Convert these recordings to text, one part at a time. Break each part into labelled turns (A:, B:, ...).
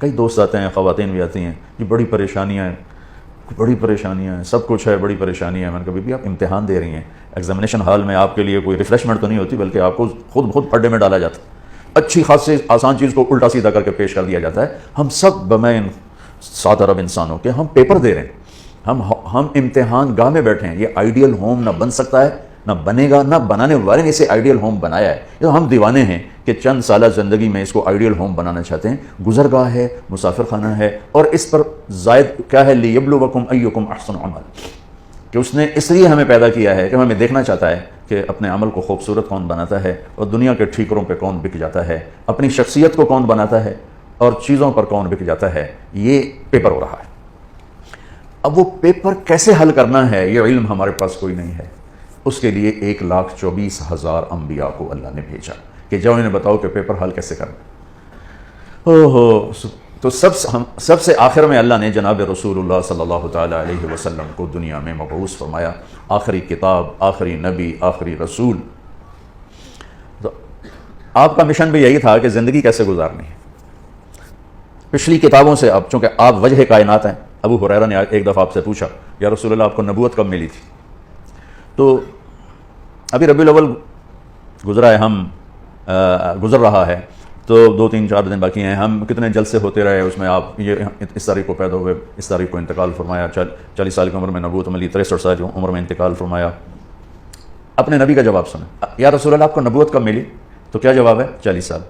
A: کئی دوست آتے ہیں، خواتین بھی آتی ہیں، یہ بڑی پریشانیاں ہیں، سب کچھ ہے، بڑی پریشانی ہے. میں نے کہا بی آپ امتحان دے رہی ہیں، ایگزامینیشن ہال میں آپ کے لیے کوئی ریفریشمنٹ تو نہیں ہوتی، بلکہ آپ کو خود پڑھنے میں ڈالا جاتا ہے. اچھی خاصی آسان چیز کو الٹا سیدھا کر کے پیش کر دیا جاتا ہے. ہم سب بمین سات ارب انسانوں کے ہم پیپر دے رہے ہیں، ہم امتحان گاہ میں بیٹھے ہیں. یہ آئیڈیل ہوم نہ بن سکتا ہے، نہ بنے گا، نہ بنانے والے نے اسے آئیڈیل ہوم بنایا ہے. یہ ہم دیوانے ہیں کہ چند سالہ زندگی میں اس کو آئیڈیل ہوم بنانا چاہتے ہیں. گزرگاہ ہے، مسافر خانہ ہے، اور اس پر زائد کیا ہے، لیبلوکم ایکم احسن عمل، کہ اس نے اس لیے ہمیں پیدا کیا ہے کہ ہمیں دیکھنا چاہتا ہے کہ اپنے عمل کو خوبصورت کون بناتا ہے اور دنیا کے ٹھیکروں پہ کون بک جاتا ہے، اپنی شخصیت کو کون بناتا ہے اور چیزوں پر کون بک جاتا ہے. یہ پیپر ہو رہا ہے. اب وہ پیپر کیسے حل کرنا ہے، یہ علم ہمارے پاس کوئی نہیں ہے. اس کے لیے 1,24,000 انبیاء کو اللہ نے بھیجا کہ جاؤ انہیں بتاؤ کہ پیپر حل کیسے کرنا. تو سب سے آخر میں اللہ نے جناب رسول اللہ صلی اللہ تعالیٰ علیہ وسلم کو دنیا میں مبعوث فرمایا. آخری کتاب، آخری نبی، آخری رسول. تو آپ کا مشن بھی یہی تھا کہ زندگی کیسے گزارنی ہے. پچھلی کتابوں سے اب چونکہ آپ وجہ کائنات ہیں. ابو ہریرہ نے ایک دفعہ آپ سے پوچھا یا رسول اللہ آپ کو نبوت کب ملی تھی؟ تو ابھی ربیع الاول گزر رہا ہے، تو 2-3-4 دن باقی ہیں. ہم کتنے جلسے ہوتے رہے، اس میں آپ یہ اس تاریخ کو پیدا ہوئے، اس تاریخ کو انتقال فرمایا، 40 سال کی عمر میں نبوت ملی، 63 سال کی عمر میں انتقال فرمایا. اپنے نبی کا جواب سنیں. یا رسول اللہ آپ کو نبوت کب ملی؟ تو کیا جواب ہے؟ 40 سال.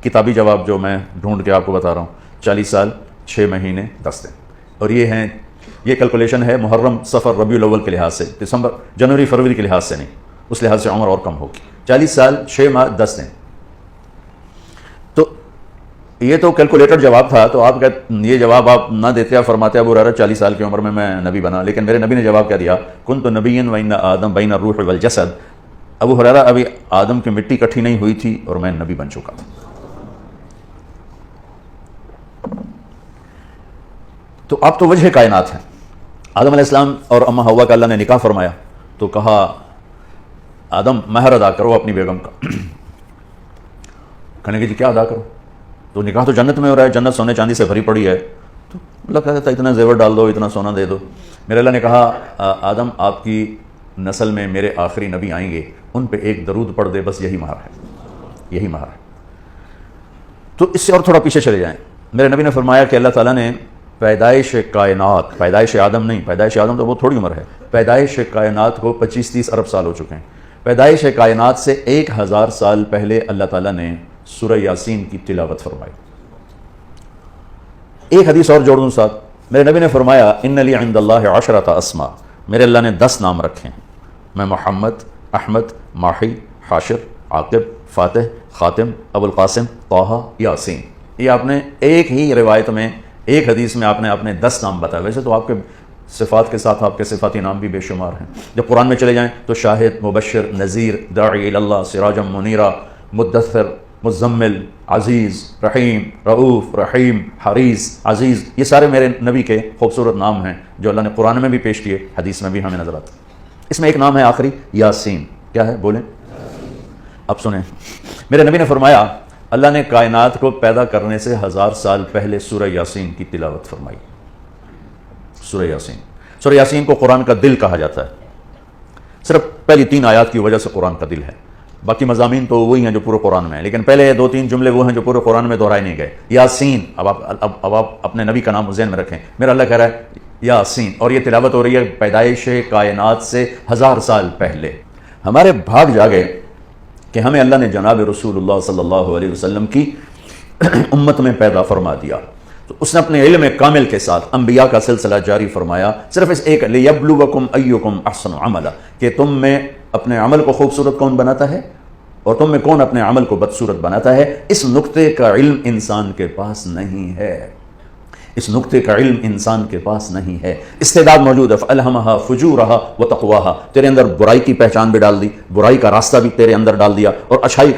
A: کتابی جواب جو میں ڈھونڈ کے آپ کو بتا رہا ہوں، 40 سال 6 مہینے 10 دن. اور یہ کیلکولیشن ہے محرم، صفر، ربیع الاول کے لحاظ سے، دسمبر، جنوری، فروری کے لحاظ سے نہیں. اس لحاظ سے عمر اور کم ہوگی. 40 سال 6 ماہ 10 دن. تو یہ تو کیلکولیٹر جواب تھا. تو آپ یہ جواب آپ نہ دیتے، آپ فرماتے ابو ہریرہ 40 سال کی عمر میں نبی بنا. لیکن میرے نبی نے جواب کیا دیا؟ کنت نبیا وان آدم بین الروح والجسد. ابو ہریرہ ابھی آدم کی مٹی اکٹھی نہیں ہوئی تھی اور میں نبی بن چکا تھا. تو آپ تو وجہ کائنات ہیں. آدم علیہ السلام اور اما حوا کا اللہ نے نکاح فرمایا تو کہا آدم مہر ادا کرو اپنی بیگم کا. کہنے کہ جی کیا ادا کرو؟ تو نکاح تو جنت میں ہو رہا ہے، جنت سونے چاندی سے بھری پڑی ہے. تو اللہ کہتا تھا اتنا زیور ڈال دو، اتنا سونا دے دو. میرے اللہ نے کہا آدم آپ کی نسل میں میرے آخری نبی آئیں گے، ان پہ ایک درود پڑھ دے، بس یہی مہر ہے، یہی مہر ہے. تو اس سے اور تھوڑا پیچھے چلے جائیں. میرے نبی نے فرمایا کہ اللہ تعالیٰ نے پیدائش کائنات، پیدائش آدم نہیں، پیدائش آدم تو بہت تھوڑی عمر ہے، پیدائش کائنات کو 25-30 ارب سال ہو چکے ہیں. پیدائش کائنات سے 1000 سال پہلے اللہ تعالیٰ نے سورہ یاسین کی تلاوت فرمائی. ایک حدیث اور جوڑ دوں ساتھ. میرے نبی نے فرمایا ان لی عند اللہ 10 اسماء، میرے اللہ نے 10 نام رکھے ہیں. میں محمد، احمد، ماحی، حاشر، عاقب، فاتح، خاتم، ابو القاسم، طٰہٰ، یاسین. یہ آپ نے ایک ہی روایت میں، ایک حدیث میں آپ نے اپنے 10 نام بتائے. ویسے تو آپ کے صفات کے ساتھ آپ کے صفاتی نام بھی بے شمار ہیں. جب قرآن میں چلے جائیں تو شاہد، مبشر، نذیر، داعی اللہ، سراجا منیرا، مدثر، مزمل، عزیز، رحیم، رؤوف، رحیم، حریص، عزیز، یہ سارے میرے نبی کے خوبصورت نام ہیں جو اللہ نے قرآن میں بھی پیش کیے، حدیث میں بھی ہمیں نظر آتے. اس میں ایک نام ہے آخری یاسین. کیا ہے بولیں؟ اب سنیں. میرے نبی نے فرمایا اللہ نے کائنات کو پیدا کرنے سے 1000 سال پہلے سورہ یاسین کی تلاوت فرمائی. سورہ یاسین. سورہ یاسین کو قرآن کا دل کہا جاتا ہے. صرف پہلی 3 آیات کی وجہ سے قرآن کا دل ہے. باقی مضامین تو وہی ہیں جو پورے قرآن میں ہیں، لیکن پہلے 2-3 جملے وہ ہیں جو پورے قرآن میں دہرائے نہیں گئے. یاسین. اب آپ اپنے نبی کا نام ذہن میں رکھیں. میرا اللہ کہہ رہا ہے یاسین، اور یہ تلاوت ہو رہی ہے پیدائش کائنات سے 1000 سال پہلے. ہمارے بھاگ جاگے کہ ہمیں اللہ نے جناب رسول اللہ صلی اللہ علیہ وسلم کی امت میں پیدا فرما دیا. تو اس نے اپنے علم کامل کے ساتھ انبیاء کا سلسلہ جاری فرمایا. صرف اس ایک لیبلوکم ایکم احسن عملا، کہ تم میں اپنے عمل کو خوبصورت کون بناتا ہے اور تم میں کون اپنے عمل کو بدصورت بناتا ہے. اس نقطے کا علم انسان کے پاس نہیں ہے. اس نقطے کا علم انسان کے پاس نہیں ہے. استعداد موجود ہے. فَأَلْهَمَهَا فُجُورَهَا وَتَقْوَاهَا. تیرے اندر برائی کی پہچان بھی ڈال دی، برائی کا راستہ بھی تیرے اندر ڈال دیا، اور اچھائی